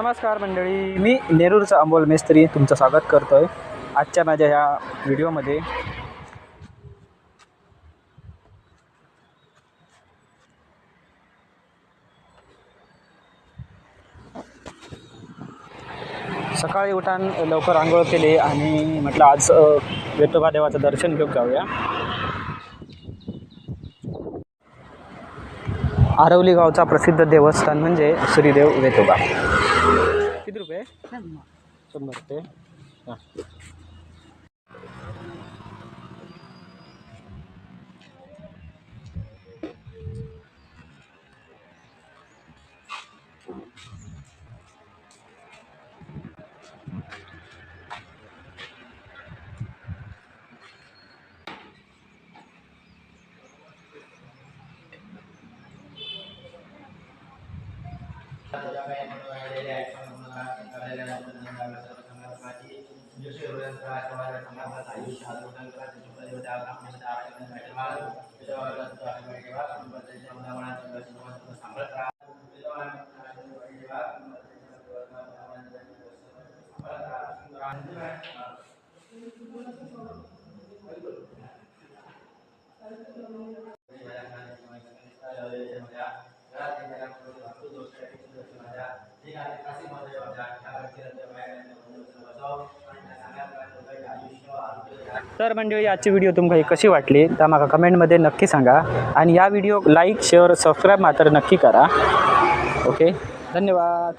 नमस्कार मंडळी, मी नेरूरचा अमोल मेस्त्री तुमचं स्वागत करतोय आजच्या माझ्या ह्या व्हिडिओमध्ये। सकाळी उठान लवकर आंघोळ केली आणि म्हटलं आज वेतोबा देवाचं दर्शन घेऊन जाऊया। आरवली गावचा प्रसिद्ध देवस्थान म्हणजे श्रीदेव वेतोबा। किती रुपये? 100 रुपये। हां, तर मंडळी आजची व्हिडिओ तुम्हाला कशी वाटली तर मला कमेंटमध्ये नक्की सांगा आणि या व्हिडिओ लाईक शेअर सबस्क्राईब मात्र नक्की करा। ओके, धन्यवाद।